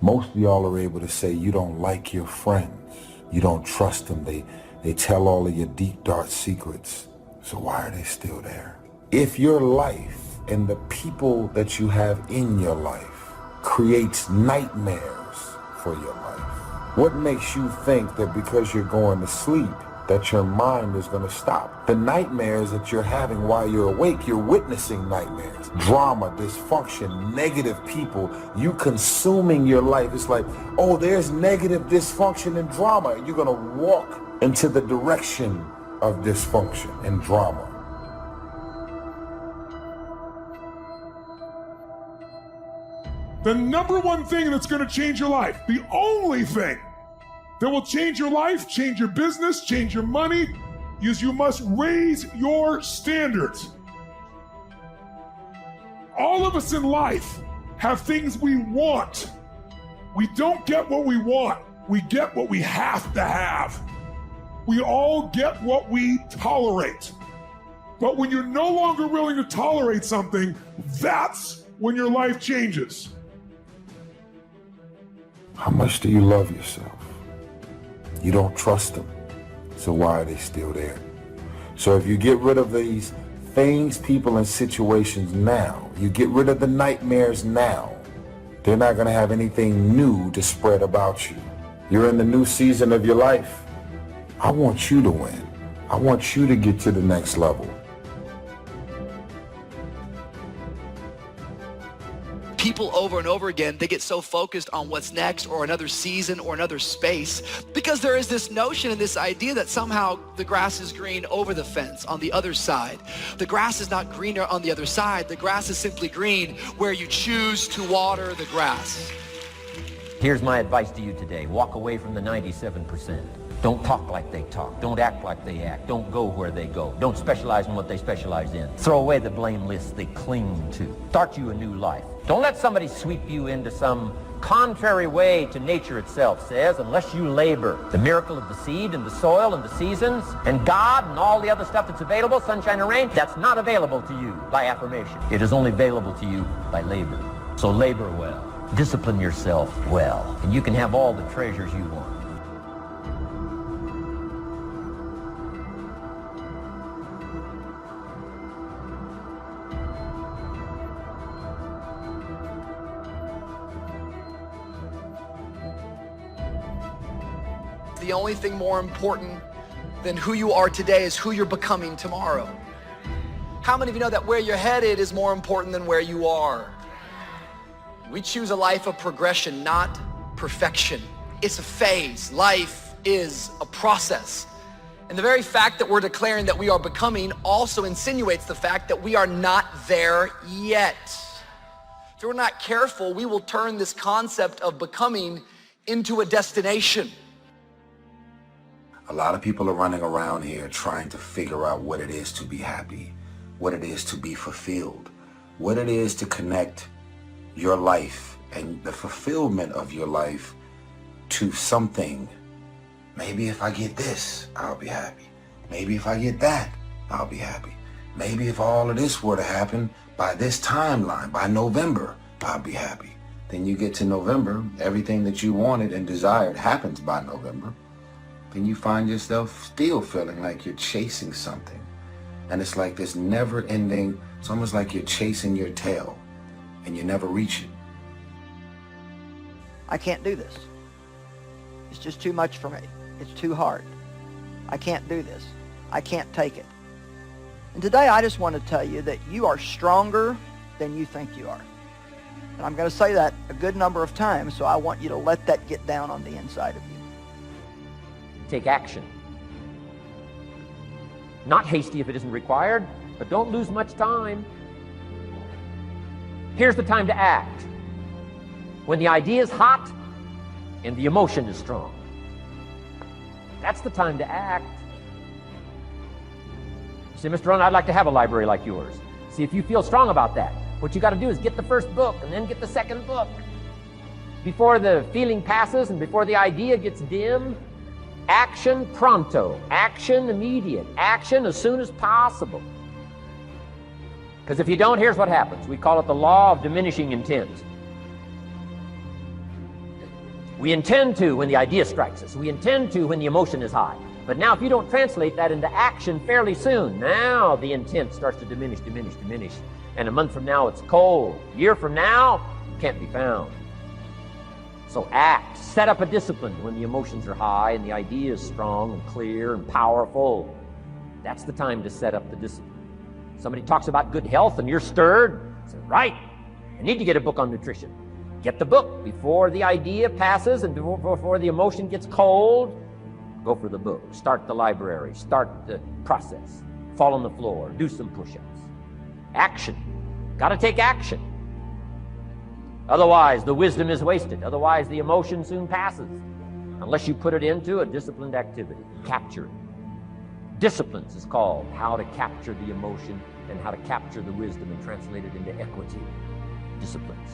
Most of y'all are able to say you don't like your friends. You don't trust them. They tell all of your deep, dark secrets. So why are they still there? If your life and the people that you have in your life creates nightmares for your life, what makes you think that because you're going to sleep that your mind is going to stop? The nightmares that you're having while you're awake, you're witnessing nightmares. Drama, dysfunction, negative people, you consuming your life. It's like, oh, there's negative dysfunction and drama. And you're going to walk into the direction of dysfunction and drama. The number one thing that's going to change your life, the only thing that will change your life, change your business, change your money, is you must raise your standards. All of us in life have things we want. We don't get what we want. We get what we have to have. We all get what we tolerate. But when you're no longer willing to tolerate something, that's when your life changes. How much do you love yourself? You don't trust them. So why are they still there? So if you get rid of these things, people, and situations now, you get rid of the nightmares now, they're not going to have anything new to spread about you. You're in the new season of your life. I want you to win. I want you to get to the next level. People over and over again, they get so focused on what's next or another season or another space because there is this notion and this idea that somehow the grass is green over the fence on the other side. The grass is not greener on the other side. The grass is simply green where you choose to water the grass. Here's my advice to you today. Walk away from the 97%. Don't talk like they talk. Don't act like they act. Don't go where they go. Don't specialize in what they specialize in. Throw away the blame lists they cling to. Start you a new life. Don't let somebody sweep you into some contrary way to nature itself says, unless you labor. The miracle of the seed and the soil and the seasons and God and all the other stuff that's available, sunshine and rain, that's not available to you by affirmation. It is only available to you by labor. So labor well. Discipline yourself well. And you can have all the treasures you want. The only thing more important than who you are today is who you're becoming tomorrow. How many of you know that where you're headed is more important than where you are? We choose a life of progression, not perfection. It's a phase. Life is a process. And the very fact that we're declaring that we are becoming also insinuates the fact that we are not there yet. If we're not careful, we will turn this concept of becoming into a destination. A lot of people are running around here trying to figure out what it is to be happy, what it is to be fulfilled, what it is to connect your life and the fulfillment of your life to something. Maybe if I get this, I'll be happy. Maybe if I get that, I'll be happy. Maybe if all of this were to happen by this timeline, by November, I'll be happy. Then you get to November, everything that you wanted and desired happens by November. Then you find yourself still feeling like you're chasing something. And it's like this never ending, it's almost like you're chasing your tail and you never reach it. I can't do this. It's just too much for me. It's too hard. I can't do this. I can't take it. And today I just want to tell you that you are stronger than you think you are. And I'm going to say that a good number of times, so I want you to let that get down on the inside of you. Take action. Not hasty if it isn't required, but don't lose much time. Here's the time to act. When the idea is hot and the emotion is strong. That's the time to act. You say, Mr. Rohn, I'd like to have a library like yours. See, if you feel strong about that, what you got to do is get the first book and then get the second book. Before the feeling passes and before the idea gets dim, action pronto, action immediate, action as soon as possible. Because if you don't, here's what happens. We call it the law of diminishing intent. We intend to when the idea strikes us. We intend to when the emotion is high. But now if you don't translate that into action fairly soon, now the intent starts to diminish. And a month from now, it's cold. A year from now, it can't be found. So act. Set up a discipline when the emotions are high and the idea is strong and clear and powerful. That's the time to set up the discipline. Somebody talks about good health and you're stirred. Say, right, I need to get a book on nutrition. Get the book before the idea passes and before the emotion gets cold. Go for the book. Start the library. Start the process. Fall on the floor. Do some push-ups. Action. Got to take action. Otherwise, the wisdom is wasted. Otherwise, the emotion soon passes. Unless you put it into a disciplined activity. Capture it. Disciplines is called how to capture the emotion and how to capture the wisdom and translate it into equity. Disciplines.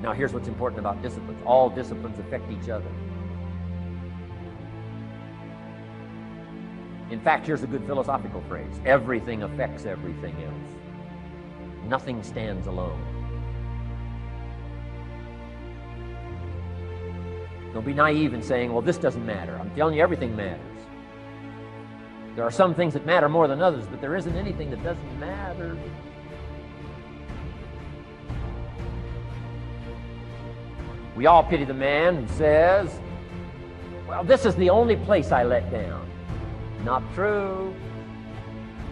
Now, here's what's important about disciplines. All disciplines affect each other. In fact, here's a good philosophical phrase. Everything affects everything else. Nothing stands alone. Don't be naive in saying, well, this doesn't matter. I'm telling you, everything matters. There are some things that matter more than others, but there isn't anything that doesn't matter. We all pity the man who says, well, this is the only place I let down. Not true.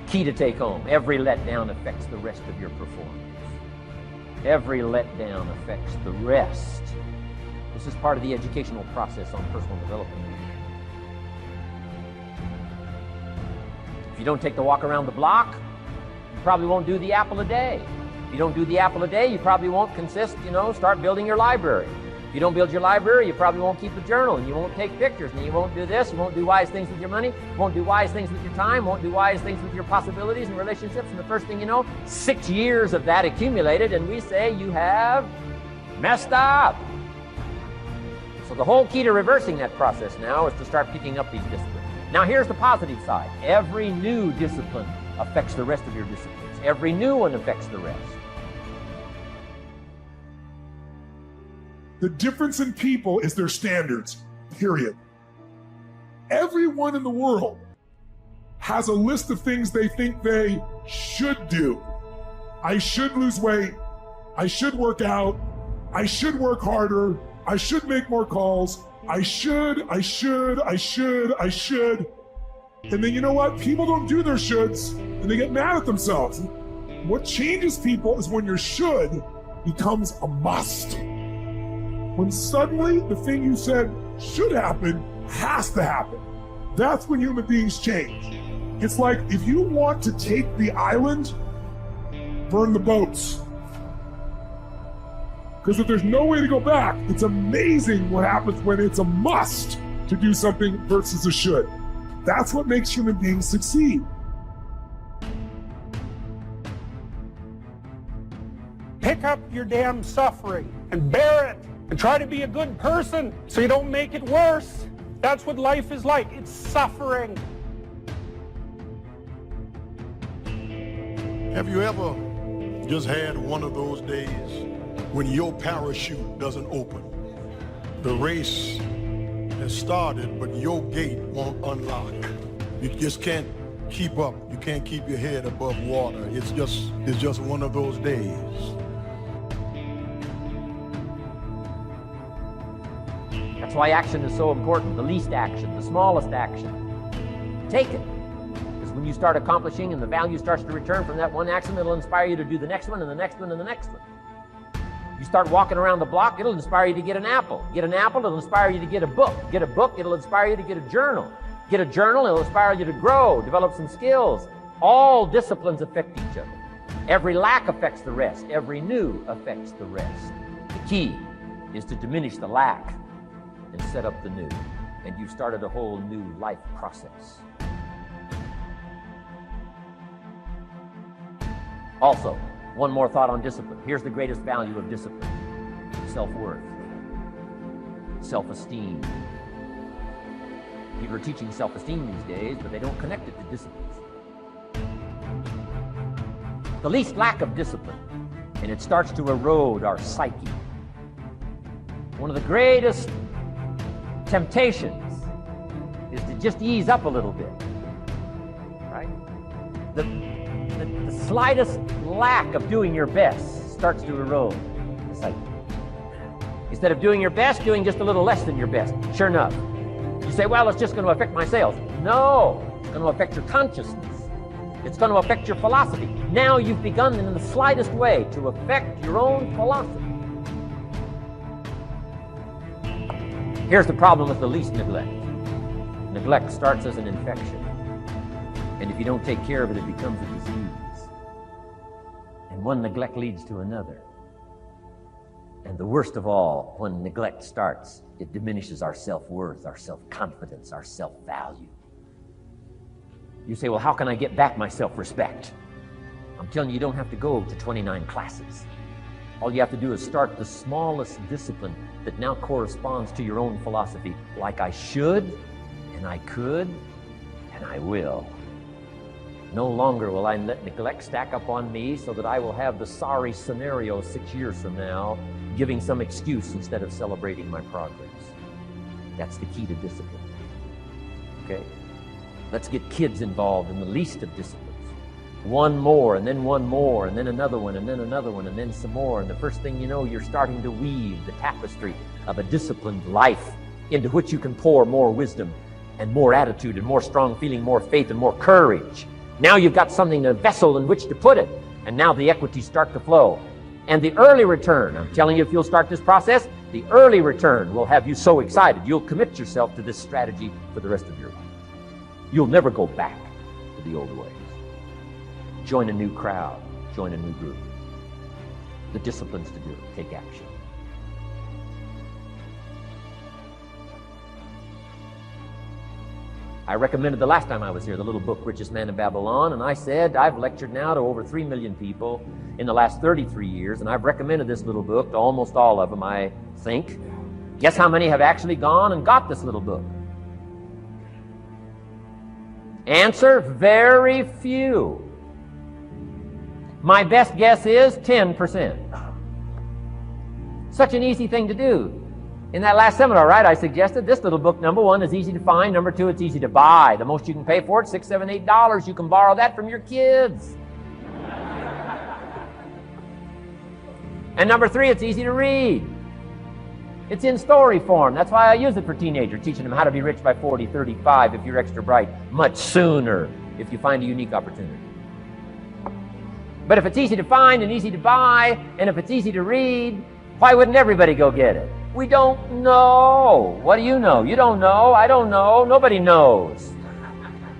Key to take home. Every letdown affects the rest of your performance. Every letdown affects the rest. This is part of the educational process on personal development. If you don't take the walk around the block, you probably won't do the apple a day. If you don't do the apple a day, you probably won't start building your library. If you don't build your library, you probably won't keep a journal, and you won't take pictures, and you won't do this, you won't do wise things with your money, won't do wise things with your time, won't do wise things with your possibilities and relationships, and the first thing you know, 6 years of that accumulated, and we say you have messed up. So the whole key to reversing that process now is to start picking up these disciplines. Now here's the positive side. Every new discipline affects the rest of your disciplines. Every new one affects the rest. The difference in people is their standards, period. Everyone in the world has a list of things they think they should do. I should lose weight. I should work out. I should work harder. I should make more calls. I should. And then you know what? People don't do their shoulds and they get mad at themselves. What changes people is when your should becomes a must. When suddenly the thing you said should happen has to happen. That's when human beings change. It's like if you want to take the island, burn the boats. Because if there's no way to go back, it's amazing what happens when it's a must to do something versus a should. That's what makes human beings succeed. Pick up your damn suffering and bear it. And try to be a good person so you don't make it worse. That's what life is like. It's suffering. Have you ever just had one of those days when your parachute doesn't open? The race has started, but your gate won't unlock. You just can't keep up. You can't keep your head above water. It's just one of those days. That's why action is so important. The least action, the smallest action. Take it. Because when you start accomplishing and the value starts to return from that one action, it'll inspire you to do the next one and the next one and the next one. You start walking around the block, it'll inspire you to get an apple. Get an apple, it'll inspire you to get a book. Get a book, it'll inspire you to get a journal. Get a journal, it'll inspire you to grow, develop some skills. All disciplines affect each other. Every lack affects the rest. Every new affects the rest. The key is to diminish the lack and set up the new. And you've started a whole new life process. Also, one more thought on discipline. Here's the greatest value of discipline. Self-worth. Self-esteem. People are teaching self-esteem these days, but they don't connect it to disciplines. The least lack of discipline, and it starts to erode our psyche. One of the greatest temptations is to just ease up a little bit, right? The slightest lack of doing your best starts to erode. It's like, instead of doing your best, doing just a little less than your best. Sure enough. You say, well, it's just going to affect my sales. No, it's going to affect your consciousness. It's going to affect your philosophy. Now you've begun in the slightest way to affect your own philosophy. Here's the problem with the least neglect. Neglect starts as an infection. And if you don't take care of it, it becomes a disease. And one neglect leads to another. And the worst of all, when neglect starts, it diminishes our self-worth, our self-confidence, our self-value. You say, well, how can I get back my self-respect? I'm telling you, you don't have to go to 29 classes. All you have to do is start the smallest discipline that now corresponds to your own philosophy, like I should, and I could, and I will. No longer will I let neglect stack up on me so that I will have the sorry scenario 6 years from now, giving some excuse instead of celebrating my progress. That's the key to discipline. Okay? Let's get kids involved in the least of disciplines. One more, and then one more, and then another one, and then another one, and then some more. And the first thing you know, you're starting to weave the tapestry of a disciplined life into which you can pour more wisdom and more attitude and more strong feeling, more faith and more courage. Now you've got something, a vessel in which to put it. And now the equities start to flow. And the early return, I'm telling you, if you'll start this process, the early return will have you so excited. You'll commit yourself to this strategy for the rest of your life. You'll never go back to the old ways. Join a new crowd. Join a new group. The disciplines to do it. Take action. I recommended the last time I was here the little book, Richest Man in Babylon, and I said I've lectured now to over 3 million people in the last 33 years, and I've recommended this little book to almost all of them, I think. Guess how many have actually gone and got this little book? Answer, very few. My best guess is 10%. Such an easy thing to do. In that last seminar, right, I suggested this little book, number one, is easy to find. Number two, it's easy to buy. The most you can pay for it, $6, $7, $8. You can borrow that from your kids. And number three, it's easy to read. It's in story form. That's why I use it for teenagers, teaching them how to be rich by 40, 35 if you're extra bright, much sooner if you find a unique opportunity. But if it's easy to find and easy to buy, and if it's easy to read, why wouldn't everybody go get it? We don't know. What do you know? You don't know. I don't know. Nobody knows.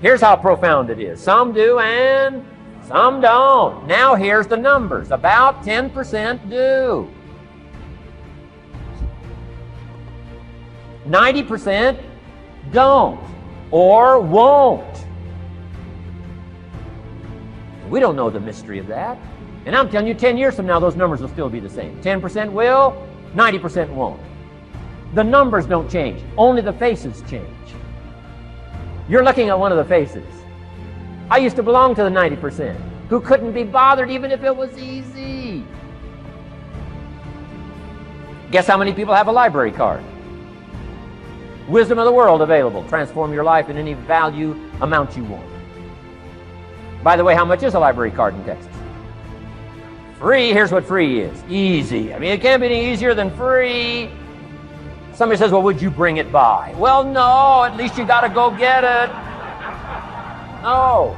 Here's how profound it is. Some do and some don't. Now here's the numbers. About 10% do. 90% don't or won't. We don't know the mystery of that. And I'm telling you, 10 years from now, those numbers will still be the same. 10% will, 90% won't. The numbers don't change. Only the faces change. You're looking at one of the faces. I used to belong to the 90% who couldn't be bothered even if it was easy. Guess how many people have a library card? Wisdom of the world available. Transform your life in any value amount you want. By the way, how much is a library card in Texas? Free. Here's what free is. Easy. I mean, it can't be any easier than free. Somebody says, well, would you bring it by? Well, no. At least you got to go get it. No.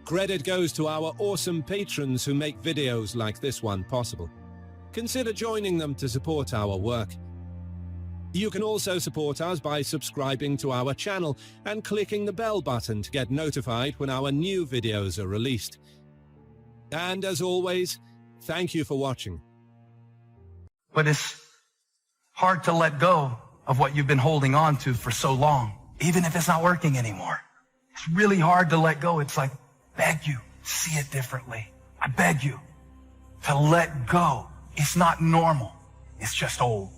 Credit goes to our awesome patrons who make videos like this one possible. Consider joining them to support our work. You can also support us by subscribing to our channel and clicking the bell button to get notified when our new videos are released. And as always, thank you for watching. But it's hard to let go of what you've been holding on to for so long, even if it's not working anymore. It's really hard to let go. It's like, beg you, see it differently. I beg you to let go. It's not normal. It's just old.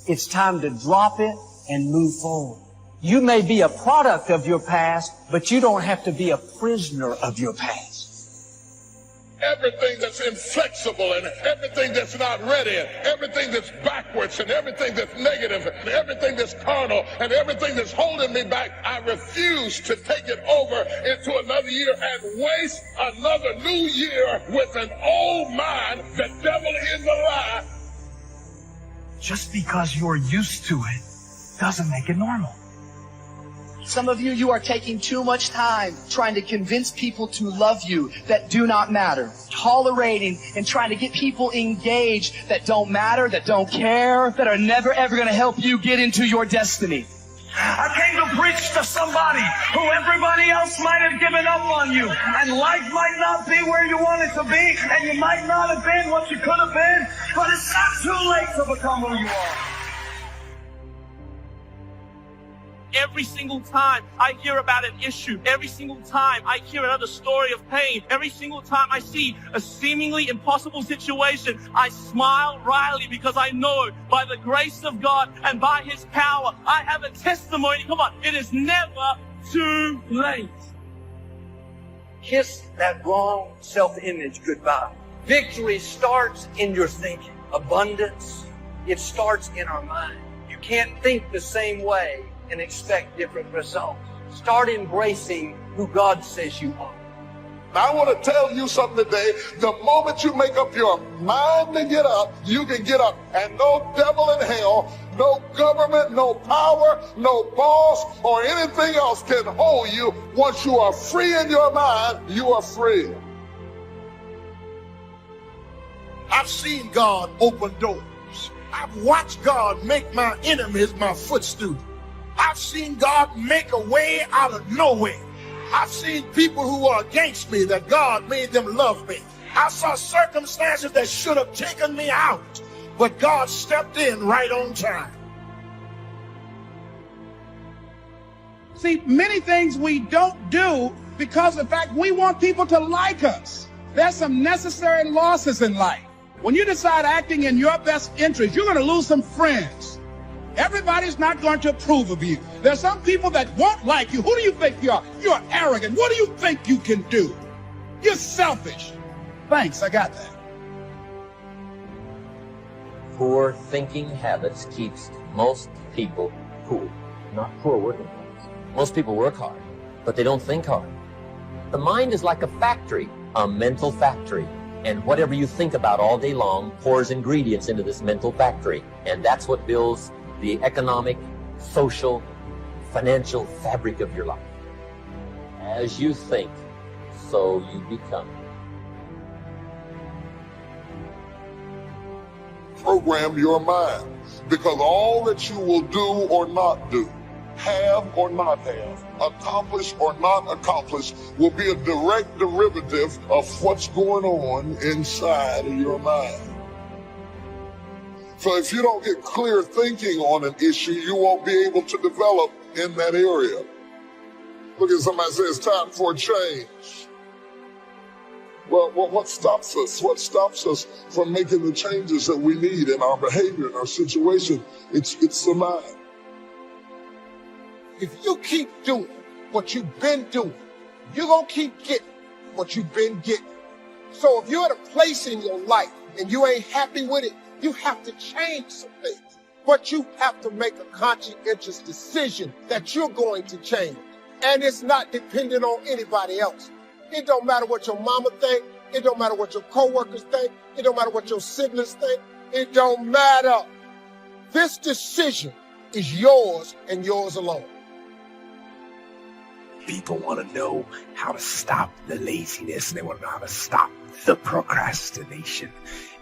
It's time to drop it and move forward. You may be a product of your past, but you don't have to be a prisoner of your past. Everything that's inflexible and everything that's not ready and everything that's backwards and everything that's negative and everything that's carnal and everything that's holding me back, I refuse to take it over into another year and waste another new year with an old mind. The devil is a lie. Just because you're used to it doesn't make it normal. Some of you are taking too much time trying to convince people to love you that do not matter. Tolerating and trying to get people engaged that don't matter, that don't care, that are never ever going to help you get into your destiny. I came to preach to somebody who everybody else might have given up on you. And life might not be where you want it to be, and you might not have been what you could have been, but it's not too late to become who you are. Every single time I hear about an issue, every single time I hear another story of pain, every single time I see a seemingly impossible situation, I smile wryly because I know by the grace of God and by His power, I have a testimony. Come on, it is never too late. Kiss that wrong self-image goodbye. Victory starts in your thinking. Abundance, it starts in our mind. You can't think the same way and expect different results. Start embracing who God says you are. I want to tell you something today. The moment you make up your mind to get up, you can get up. And no devil in hell, no government, no power, no boss, or anything else can hold you. Once you are free in your mind, you are free. I've seen God open doors. I've watched God make my enemies my footstool. I've seen God make a way out of nowhere. I've seen people who were against me that God made them love me. I saw circumstances that should have taken me out, but God stepped in right on time. See, many things we don't do because, in fact, we want people to like us. There's some necessary losses in life. When you decide acting in your best interest, you're going to lose some friends. Everybody's not going to approve of you. There's some people that won't like you. Who do you think you are? You're arrogant. What do you think you can do? You're selfish. Thanks, I got that. Poor thinking habits keeps most people poor, not poor working class. Most people work hard, but they don't think hard. The mind is like a factory, a mental factory. And whatever you think about all day long pours ingredients into this mental factory. And that's what builds the economic, social, financial fabric of your life. As you think, so you become. Program your mind, because all that you will do or not do, have or not have, accomplish or not accomplish, will be a direct derivative of what's going on inside of your mind. So if you don't get clear thinking on an issue, you won't be able to develop in that area. Look at somebody say it's time for a change. Well, what stops us? What stops us from making the changes that we need in our behavior, in our situation? It's the mind. If you keep doing what you've been doing, you're going to keep getting what you've been getting. So if you're at a place in your life and you ain't happy with it, you have to change some things. But you have to make a conscientious decision that you're going to change. And it's not dependent on anybody else. It don't matter what your mama think. It don't matter what your coworkers think. It don't matter what your siblings think. It don't matter. This decision is yours and yours alone. People want to know how to stop the laziness, and they want to know how to stop the procrastination.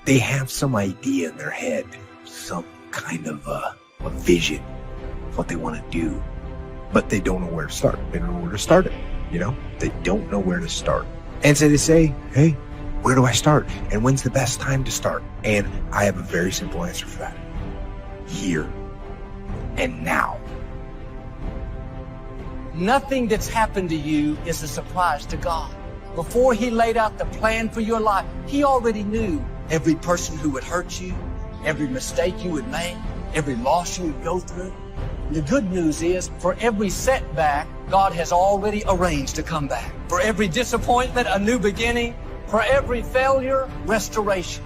They have some idea in their head, some kind of a vision of what they want to do, but they don't know where to start. They don't know where to start it, you know? They don't know where to start. And so they say, hey, where do I start? And when's the best time to start? And I have a very simple answer for that. Here and now. Nothing that's happened to you is a surprise to God. Before He laid out the plan for your life, He already knew every person who would hurt you, every mistake you would make, every loss you go through. The good news is, for every setback, God has already arranged to come back. For every disappointment, a new beginning. For every failure, restoration.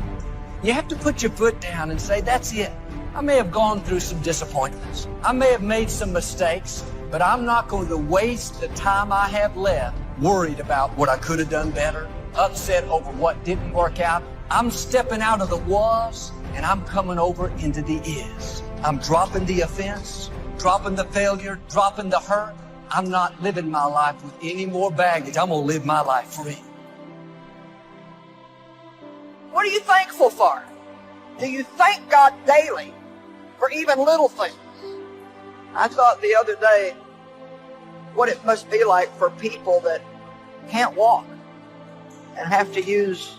You have to put your foot down and say, that's it. I may have gone through some disappointments. I may have made some mistakes, but I'm not going to waste the time I have left worried about what I could have done better, upset over what didn't work out. I'm stepping out of the was, and I'm coming over into the is. I'm dropping the offense, dropping the failure, dropping the hurt. I'm not living my life with any more baggage. I'm going to live my life free. What are you thankful for? Do you thank God daily for even little things? I thought the other day what it must be like for people that can't walk and have to use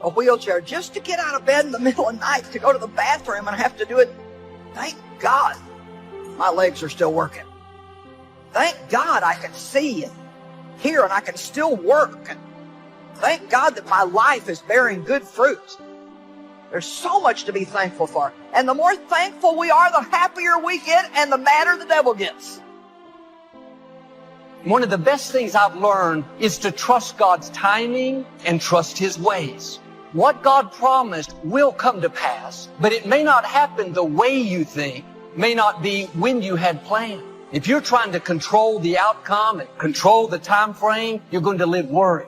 a wheelchair just to get out of bed in the middle of the night to go to the bathroom and have to do it. Thank God my legs are still working. Thank God I can see and hear and I can still work. And thank God that my life is bearing good fruit. There's so much to be thankful for. And the more thankful we are, the happier we get and the madder the devil gets. One of the best things I've learned is to trust God's timing and trust His ways. What God promised will come to pass, but it may not happen the way you think, may not be when you had planned. If you're trying to control the outcome and control the time frame, you're going to live worried.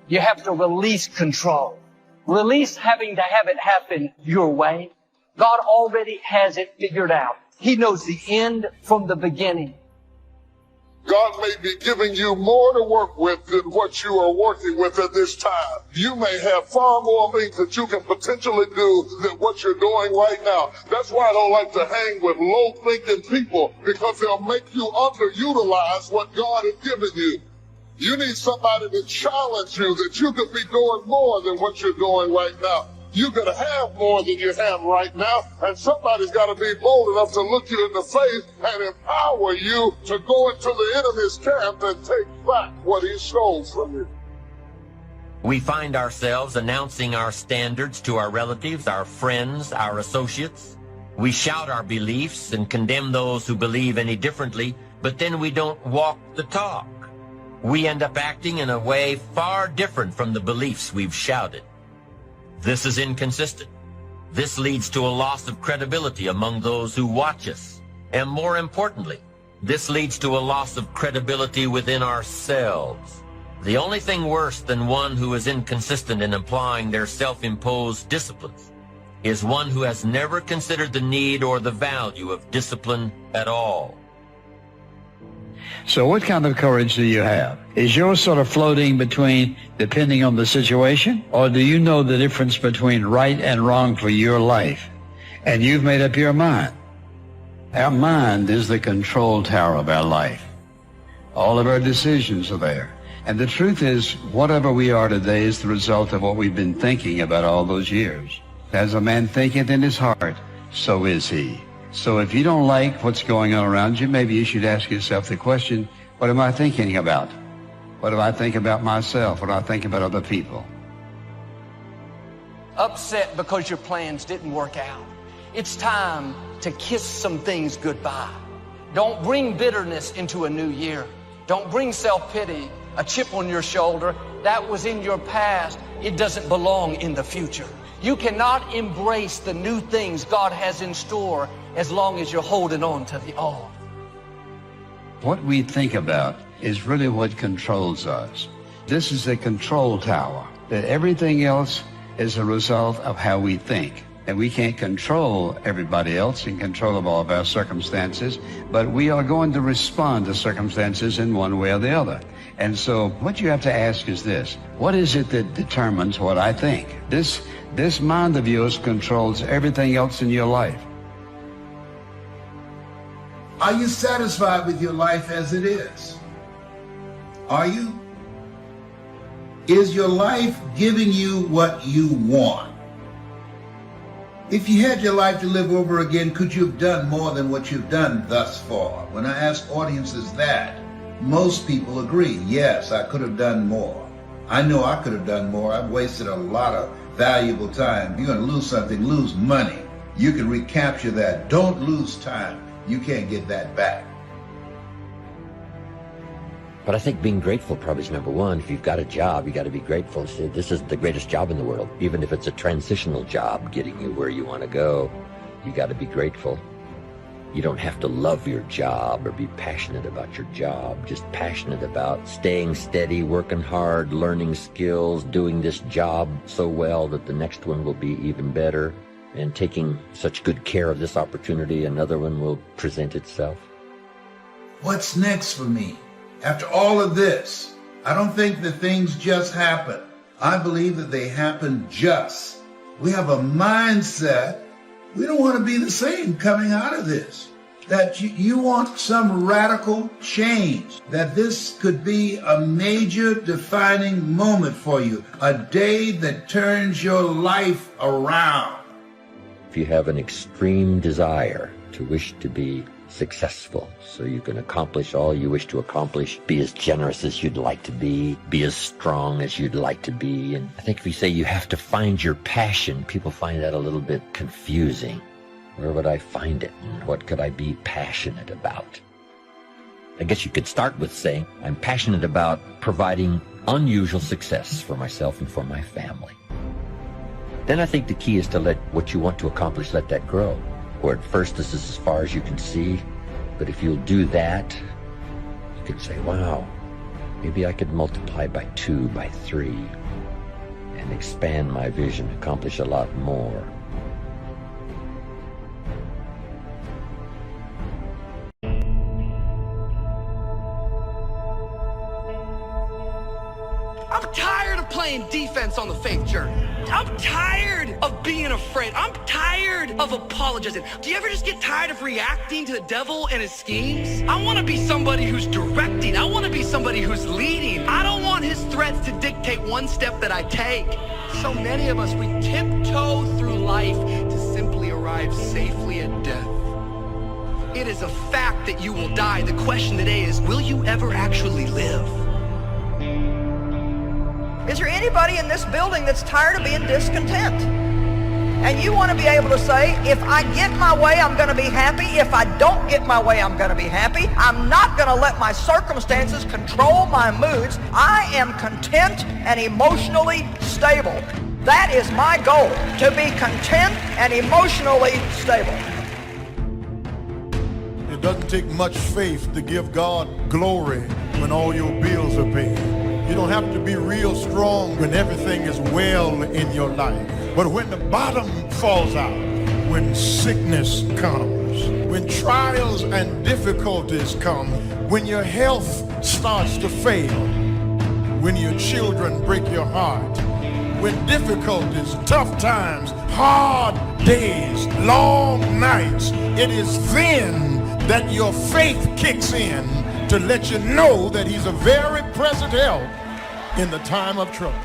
You have to release control. Release having to have it happen your way. God already has it figured out. He knows the end from the beginning. God may be giving you more to work with than what you are working with at this time. You may have far more things that you can potentially do than what you're doing right now. That's why I don't like to hang with low-thinking people, because they'll make you underutilize what God has given you. You need somebody to challenge you that you could be doing more than what you're doing right now. You could have more than you have right now, and somebody's got to be bold enough to look you in the face and empower you to go into the enemy's camp and take back what he stole from you. We find ourselves announcing our standards to our relatives, our friends, our associates. We shout our beliefs and condemn those who believe any differently, but then we don't walk the talk. We end up acting in a way far different from the beliefs we've shouted. This is inconsistent. This leads to a loss of credibility among those who watch us. And more importantly, this leads to a loss of credibility within ourselves. The only thing worse than one who is inconsistent in applying their self-imposed disciplines is one who has never considered the need or the value of discipline at all. So what kind of courage do you have? Is yours sort of floating between depending on the situation? Or do you know the difference between right and wrong for your life? And you've made up your mind. Our mind is the control tower of our life. All of our decisions are there. And the truth is, whatever we are today is the result of what we've been thinking about all those years. As a man thinketh in his heart, so is he. So if you don't like what's going on around you, maybe you should ask yourself the question, what am I thinking about? What do I think about myself? What do I think about other people? Upset because your plans didn't work out. It's time to kiss some things goodbye. Don't bring bitterness into a new year. Don't bring self-pity, a chip on your shoulder. That was in your past. It doesn't belong in the future. You cannot embrace the new things God has in store as long as you're holding on to the old. What we think about is really what controls us. This is a control tower, that everything else is a result of how we think. And we can't control everybody else and control of all of our circumstances, but we are going to respond to circumstances in one way or the other. And so what you have to ask is this: what is it that determines what I think? This mind of yours controls everything else in your life. Are you satisfied with your life as it is? Are you? Is your life giving you what you want? If you had your life to live over again, could you have done more than what you've done thus far? When I ask audiences that, most people agree, yes, I could have done more. I know I could have done more. I've wasted a lot of valuable time. If you're going to lose something, lose money. you can recapture that. Don't lose time. You can't get that back. But I think being grateful probably is number one. If you've got a job, you got to be grateful. Say, this is the greatest job in the world. Even if it's a transitional job getting you where you want to go, you got to be grateful. You don't have to love your job or be passionate about your job. Just passionate about staying steady, working hard, learning skills, doing this job so well that the next one will be even better, and taking such good care of this opportunity, another one will present itself. What's next for me? After all of this, I don't think that things just happen. I believe that they happen just. We have a mindset. We don't want to be the same coming out of this. That you want some radical change. That this could be a major defining moment for you. A day that turns your life around. If you have an extreme desire to wish to be successful, so you can accomplish all you wish to accomplish, be as generous as you'd like to be as strong as you'd like to be. And I think if you say you have to find your passion, people find that a little bit confusing. Where would I find it? And what could I be passionate about? I guess you could start with saying, I'm passionate about providing unusual success for myself and for my family. Then I think the key is to let what you want to accomplish, let that grow. Or at first this is as far as you can see, but if you'll do that, you can say, wow, maybe I could multiply by 2, by 3, and expand my vision, accomplish a lot more. I'm tired of playing defense on the faith journey. I'm tired of being afraid. I'm tired of apologizing. Do you ever just get tired of reacting to the devil and his schemes? I want to be somebody who's directing. I want to be somebody who's leading. I don't want his threats to dictate one step that I take. So many of us, we tiptoe through life to simply arrive safely at death. It is a fact that you will die. The question today is, will you ever actually live? Is there anybody in this building that's tired of being discontent? And you want to be able to say, if I get my way, I'm going to be happy. If I don't get my way, I'm going to be happy. I'm not going to let my circumstances control my moods. I am content and emotionally stable. That is my goal, to be content and emotionally stable. It doesn't take much faith to give God glory when all your bills are paid. You don't have to be real strong when everything is well in your life. But when the bottom falls out, when sickness comes, when trials and difficulties come, when your health starts to fail, when your children break your heart, when difficulties, tough times, hard days, long nights, it is then that your faith kicks in to let you know that he's a very present help in the time of trouble.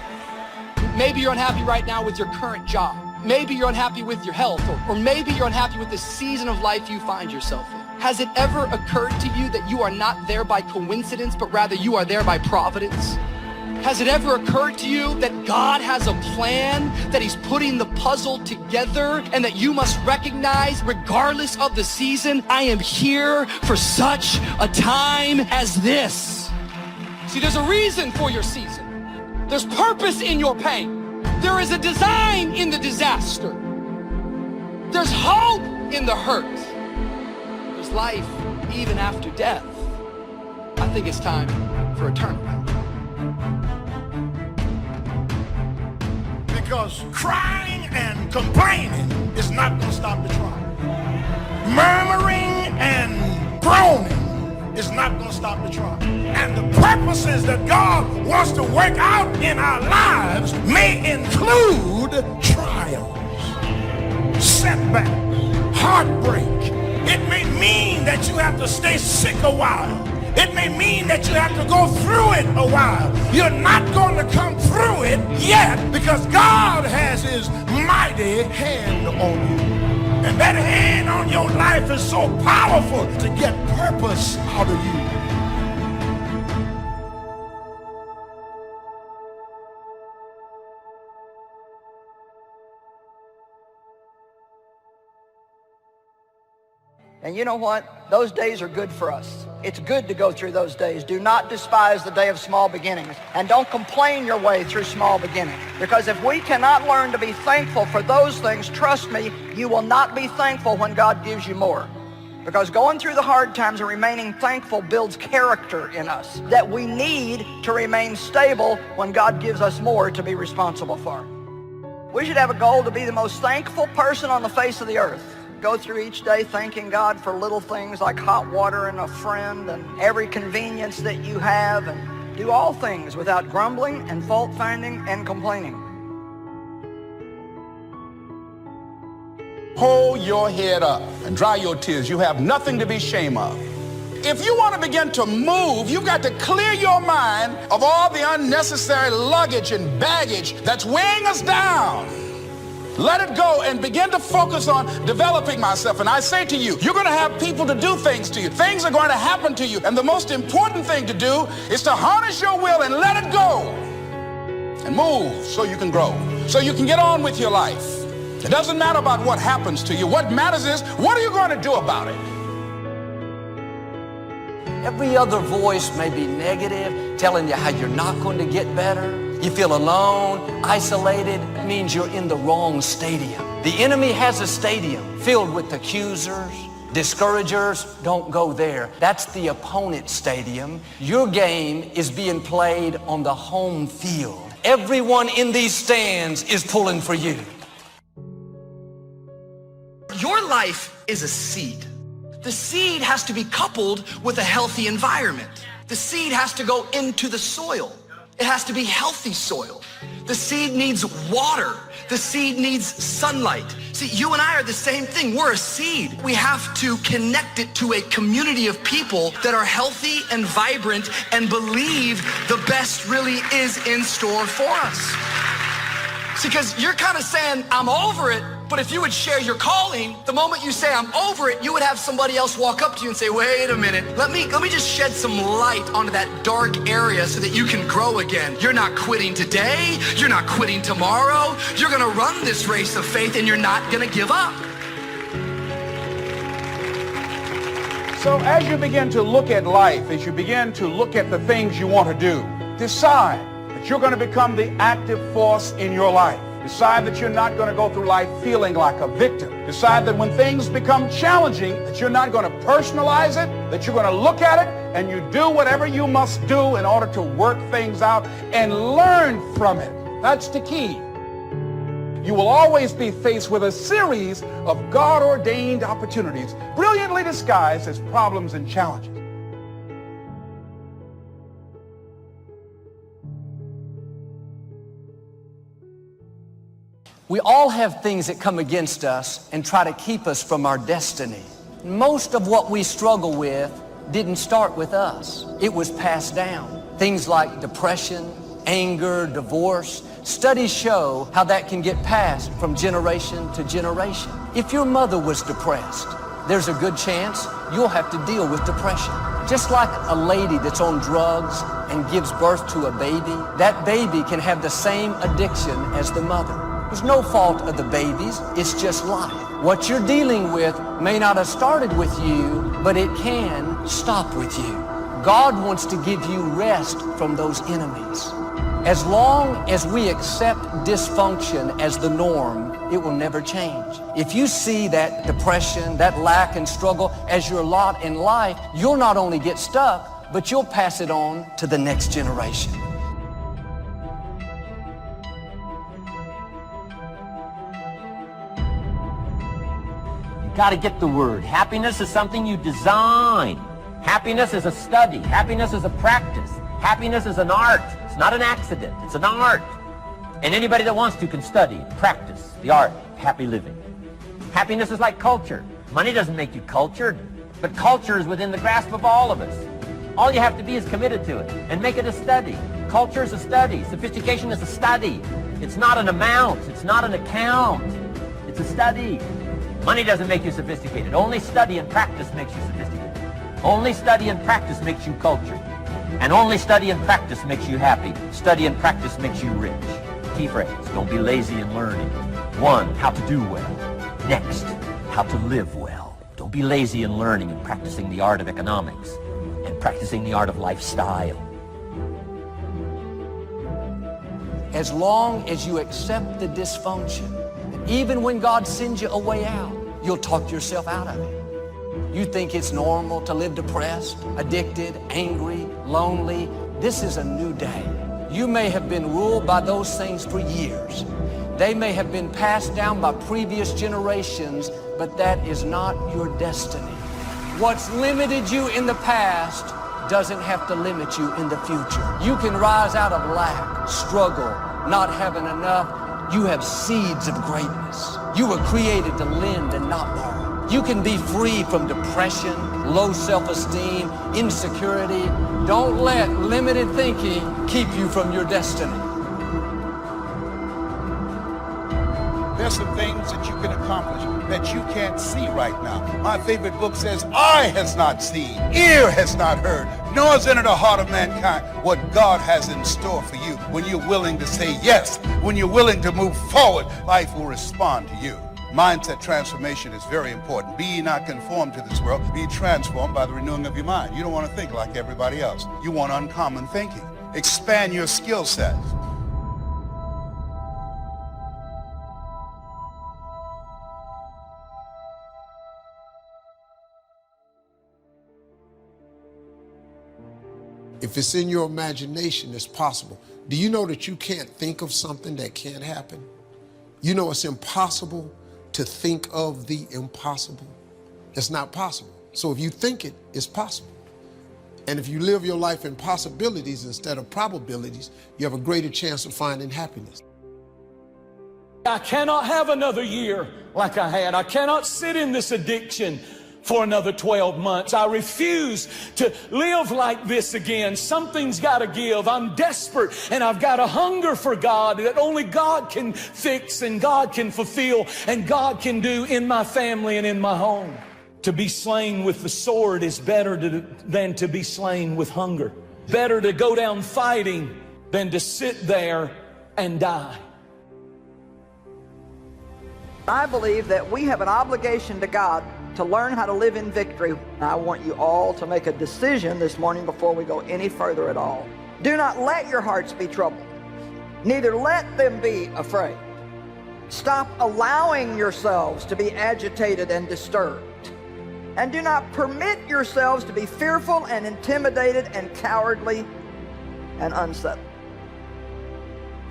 Maybe you're unhappy right now with your current job. Maybe you're unhappy with your health, or maybe you're unhappy with the season of life you find yourself in. Has it ever occurred to you that you are not there by coincidence, but rather you are there by providence? Has it ever occurred to you that God has a plan, that he's putting the puzzle together, and that you must recognize, regardless of the season, I am here for such a time as this? See, there's a reason for your season. There's purpose in your pain. There is a design in the disaster. There's hope in the hurt. There's life even after death. I think it's time for a turnaround. Because crying and complaining is not going to stop the trial. Murmuring and groaning is not going to stop the trial. And the purposes that God wants to work out in our lives may include trials, setbacks, heartbreak. It may mean that you have to stay sick a while. It may mean that you have to go through it a while. You're not going to come through it yet because God has his mighty hand on you. And that hand on your life is so powerful to get purpose out of you. And you know what? Those days are good for us. It's good to go through those days. Do not despise the day of small beginnings. And don't complain your way through small beginnings. Because if we cannot learn to be thankful for those things, trust me, you will not be thankful when God gives you more. Because going through the hard times and remaining thankful builds character in us that we need to remain stable when God gives us more to be responsible for. We should have a goal to be the most thankful person on the face of the earth. Go through each day thanking God for little things like hot water and a friend and every convenience that you have, and do all things without grumbling and fault-finding and complaining. Hold your head up and dry your tears. You have nothing to be ashamed of. If you want to begin to move, you've got to clear your mind of all the unnecessary luggage and baggage that's weighing us down. Let it go and begin to focus on developing myself. And I say to you, you're going to have people to do things to you. Things are going to happen to you. And the most important thing to do is to harness your will and let it go. And move so you can grow, so you can get on with your life. It doesn't matter about what happens to you. What matters is, what are you going to do about it? Every other voice may be negative, telling you how you're not going to get better. You feel alone, isolated. It means you're in the wrong stadium. The enemy has a stadium filled with accusers, discouragers. Don't go there. That's the opponent's stadium. Your game is being played on the home field. Everyone in these stands is pulling for you. Your life is a seed. The seed has to be coupled with a healthy environment. The seed has to go into the soil. It has to be healthy soil. The seed needs water. The seed needs sunlight. See, you and I are the same thing. We're a seed. We have to connect it to a community of people that are healthy and vibrant and believe the best really is in store for us. See, because you're kind of saying, I'm over it, but if you would share your calling, the moment you say, I'm over it, you would have somebody else walk up to you and say, wait a minute, let me just shed some light onto that dark area so that you can grow again. You're not quitting today. You're not quitting tomorrow. You're going to run this race of faith and you're not going to give up. So as you begin to look at life, as you begin to look at the things you want to do, decide that you're going to become the active force in your life. Decide that you're not going to go through life feeling like a victim. Decide that when things become challenging, that you're not going to personalize it, that you're going to look at it, and you do whatever you must do in order to work things out and learn from it. That's the key. You will always be faced with a series of God-ordained opportunities, brilliantly disguised as problems and challenges. We all have things that come against us and try to keep us from our destiny. Most of what we struggle with didn't start with us. It was passed down. Things like depression, anger, divorce. Studies show how that can get passed from generation to generation. If your mother was depressed, there's a good chance you'll have to deal with depression. Just like a lady that's on drugs and gives birth to a baby, that baby can have the same addiction as the mother. There's no fault of the babies, it's just life. What you're dealing with may not have started with you, but it can stop with you. God wants to give you rest from those enemies. As long as we accept dysfunction as the norm, it will never change. If you see that depression, that lack and struggle as your lot in life, you'll not only get stuck, but you'll pass it on to the next generation. Got to get the word. Happiness is something you design. Happiness is a study. Happiness is a practice. Happiness is an art. It's not an accident. It's an art. And anybody that wants to can study, practice the art of happy living. Happiness is like culture. Money doesn't make you cultured, but culture is within the grasp of all of us. All you have to be is committed to it and make it a study. Culture is a study. Sophistication is a study. It's not an amount. It's not an account. It's a study. Money doesn't make you sophisticated. Only study and practice makes you sophisticated. Only study and practice makes you cultured. And only study and practice makes you happy. Study and practice makes you rich. Key phrase, don't be lazy in learning. 1, how to do well. Next, how to live well. Don't be lazy in learning and practicing the art of economics and practicing the art of lifestyle. As long as you accept the dysfunction, even when God sends you a way out, you'll talk yourself out of it. You think it's normal to live depressed, addicted, angry, lonely. This is a new day. You may have been ruled by those things for years. They may have been passed down by previous generations, but that is not your destiny. What's limited you in the past doesn't have to limit you in the future. You can rise out of lack, struggle, not having enough. You have seeds of greatness. You were created to lend and not borrow. You can be free from depression, low self-esteem, insecurity. Don't let limited thinking keep you from your destiny. There's some things that you can accomplish that you can't see right now. My favorite book says, eye has not seen, ear has not heard, nor has entered the heart of mankind what God has in store for you. When you're willing to say yes, when you're willing to move forward, life will respond to you. Mindset transformation is very important. Be ye not conformed to this world, be transformed by the renewing of your mind. You don't want to think like everybody else. You want uncommon thinking. Expand your skill set. If it's in your imagination, it's possible. Do you know that you can't think of something that can't happen? You know it's impossible to think of the impossible. It's not possible. So if you think it, it's possible. And if you live your life in possibilities instead of probabilities, you have a greater chance of finding happiness. I cannot have another year like I had. I cannot sit in this addiction for another 12 months. I refuse to live like this again. Something's got to give. I'm desperate and I've got a hunger for God that only God can fix and God can fulfill and God can do in my family and in my home. To be slain with the sword is better than to be slain with hunger. Better to go down fighting than to sit there and die. I believe that we have an obligation to God to learn how to live in victory. I want you all to make a decision this morning before we go any further at all. Do not let your hearts be troubled. Neither let them be afraid. Stop allowing yourselves to be agitated and disturbed. And do not permit yourselves to be fearful and intimidated and cowardly and unsettled.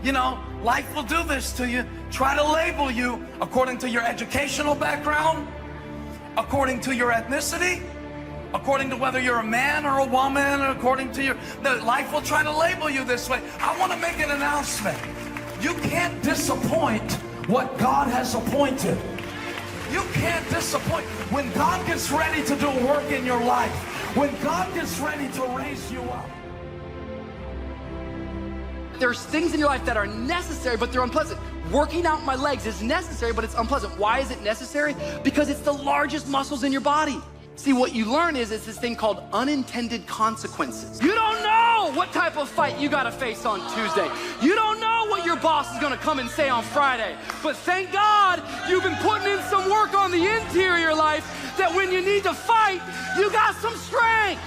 You know, life will do this to you. Try to label you according to your educational background, according to your ethnicity, according to whether you're a man or a woman, or according to life will try to label you this way. I want to make an announcement. You can't disappoint what God has appointed. You can't disappoint. When God gets ready to do work in your life, when God gets ready to raise you up, there's things in your life that are necessary, but they're unpleasant. Working out my legs is necessary, but it's unpleasant. Why is it necessary? Because it's the largest muscles in your body. See, what you learn is this thing called unintended consequences. You don't know what type of fight you gotta face on Tuesday. You don't know what your boss is gonna come and say on Friday. But thank God you've been putting in some work on the interior life that when you need to fight, you got some strength.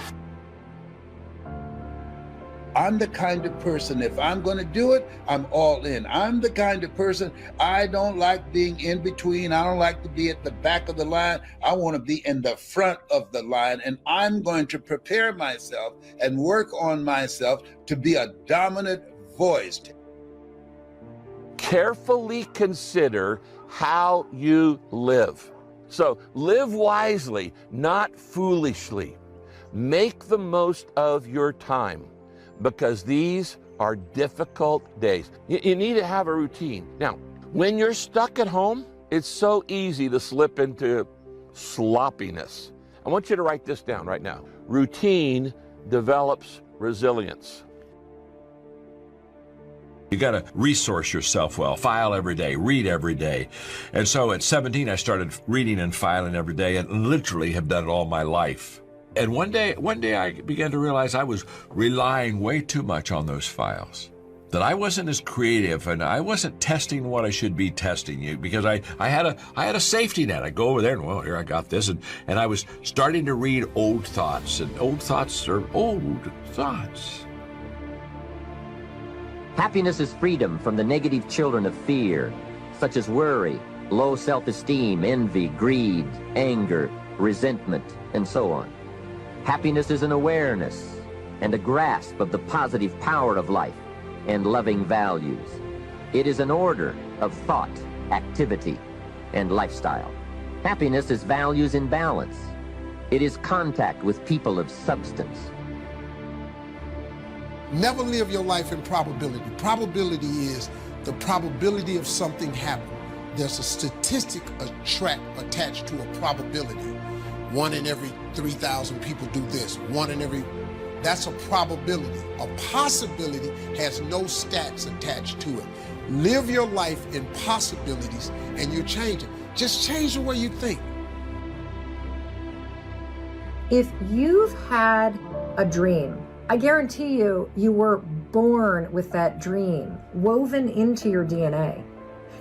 I'm the kind of person, if I'm going to do it, I'm all in. I'm the kind of person, I don't like being in between. I don't like to be at the back of the line. I want to be in the front of the line, and I'm going to prepare myself and work on myself to be a dominant voice. Carefully consider how you live. So live wisely, not foolishly. Make the most of your time, because these are difficult days. You need to have a routine. Now, when you're stuck at home, it's so easy to slip into sloppiness. I want you to write this down right now. Routine develops resilience. You got to resource yourself well, file every day, read every day. And so at 17, I started reading and filing every day and literally have done it all my life. And one day I began to realize I was relying way too much on those files. that I wasn't as creative and I wasn't testing what I should be testing, because I had a safety net. I go over there and, well, here I got this, and I was starting to read old thoughts, and old thoughts are old thoughts. Happiness is freedom from the negative children of fear, such as worry, low self-esteem, envy, greed, anger, resentment, and so on. Happiness is an awareness and a grasp of the positive power of life and loving values. It is an order of thought, activity, and lifestyle. Happiness is values in balance. It is contact with people of substance. Never live your life in probability. Probability is the probability of something happening. There's a statistic attached to a probability. 1 in every 3,000 people do this. 1 in every... That's a probability. A possibility has no stats attached to it. Live your life in possibilities and you're changing. Just change the way you think. If you've had a dream, I guarantee you, you were born with that dream woven into your DNA.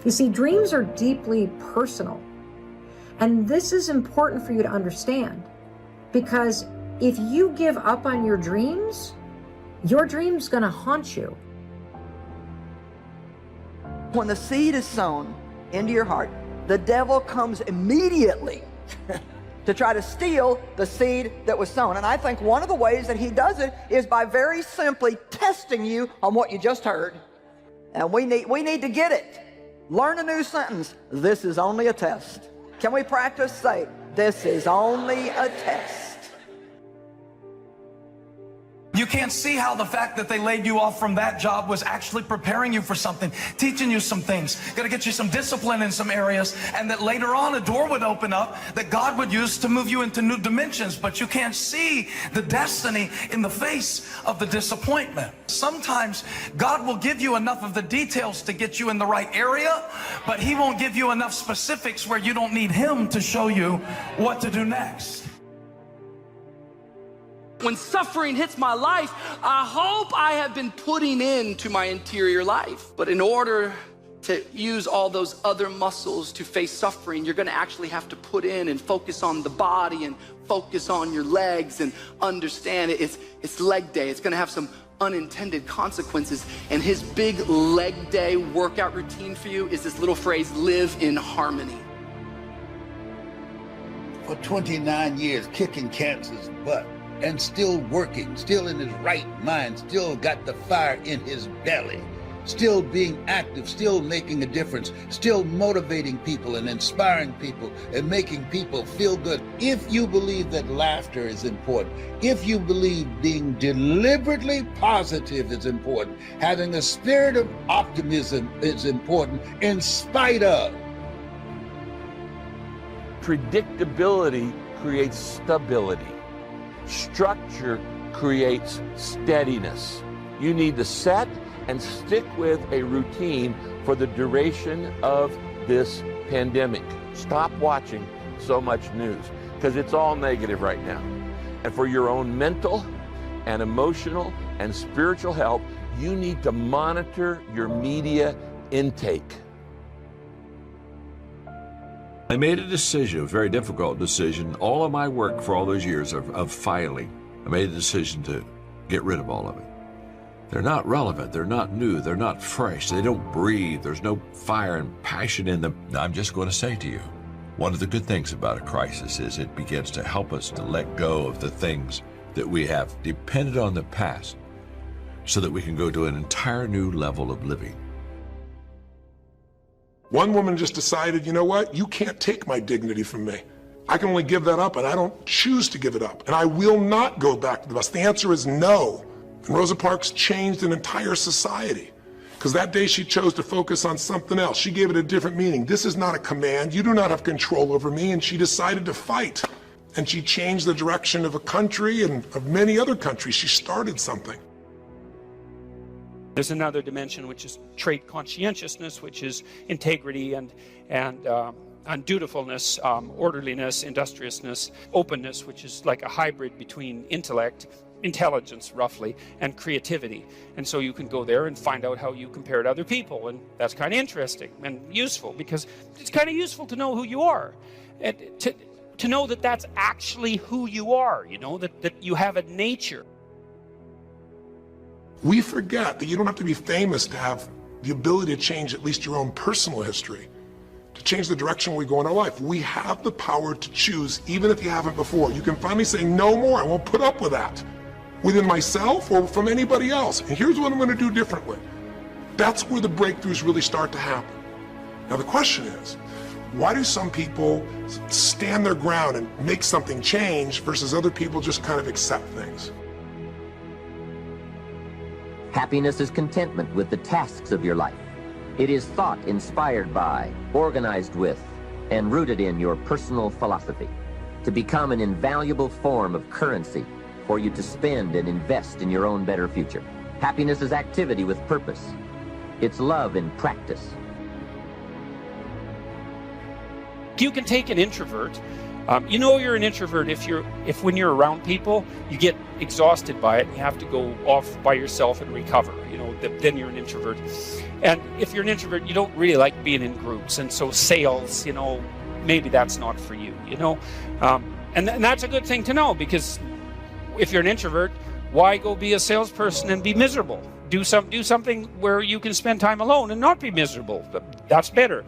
You see, dreams are deeply personal. And this is important for you to understand, because if you give up on your dream's going to haunt you. When the seed is sown into your heart, the devil comes immediately to try to steal the seed that was sown. And I think one of the ways that he does it is by very simply testing you on what you just heard. And we need to get it. Learn a new sentence. This is only a test. Can we practice? Say, this is only a test. You can't see how the fact that they laid you off from that job was actually preparing you for something, teaching you some things, going to get you some discipline in some areas, and that later on a door would open up that God would use to move you into new dimensions. But you can't see the destiny in the face of the disappointment. Sometimes God will give you enough of the details to get you in the right area, but he won't give you enough specifics where you don't need him to show you what to do next. When suffering hits my life, I hope I have been putting into my interior life. But in order to use all those other muscles to face suffering, you're gonna actually have to put in and focus on the body and focus on your legs and understand it's leg day. It's gonna have some unintended consequences. And his big leg day workout routine for you is this little phrase, live in harmony. For 29 years, kicking cancer's butt. And still working, still in his right mind, still got the fire in his belly, still being active, still making a difference, still motivating people and inspiring people and making people feel good. If you believe that laughter is important, if you believe being deliberately positive is important, having a spirit of optimism is important in spite of. Predictability creates stability. Structure creates steadiness. You need to set and stick with a routine for the duration of this pandemic. Stop watching so much news because it's all negative right now. And for your own mental and emotional and spiritual health, you need to monitor your media intake. I made a decision, a very difficult decision. All of my work for all those years of filing, I made a decision to get rid of all of it. They're not relevant, they're not new, they're not fresh, they don't breathe, there's no fire and passion in them. I'm just going to say to you, one of the good things about a crisis is it begins to help us to let go of the things that we have depended on the past so that we can go to an entire new level of living. One woman just decided, you know what? You can't take my dignity from me. I can only give that up, and I don't choose to give it up. And I will not go back to the bus. The answer is no. And Rosa Parks changed an entire society because that day she chose to focus on something else. She gave it a different meaning. This is not a command. You do not have control over me. And she decided to fight. And she changed the direction of a country and of many other countries. She started something. There's another dimension, which is trait conscientiousness, which is integrity and dutifulness, orderliness, industriousness, openness, which is like a hybrid between intellect intelligence, roughly, and creativity. And so you can go there and find out how you compare to other people. And that's kind of interesting and useful, because it's kind of useful to know who you are. And to know that that's actually who you are, you know, that you have a nature. We forget that you don't have to be famous to have the ability to change at least your own personal history, to change the direction we go in our life. We have the power to choose, even if you haven't before. You can finally say, no more, I won't put up with that, within myself or from anybody else. And here's what I'm going to do differently. That's where the breakthroughs really start to happen. Now the question is, why do some people stand their ground and make something change versus other people just kind of accept things? Happiness is contentment with the tasks of your life. It is thought inspired by, organized with, and rooted in your personal philosophy, to become an invaluable form of currency for you to spend and invest in your own better future. Happiness is activity with purpose. It's love in practice. You can take an introvert. You know you're an introvert if when you're around people, you get exhausted by it and you have to go off by yourself and recover. You know, then you're an introvert. And if you're an introvert, you don't really like being in groups. And so sales, you know, maybe that's not for you, you know. And that's a good thing to know, because if you're an introvert, why go be a salesperson and be miserable? Do something where you can spend time alone and not be miserable. That's better.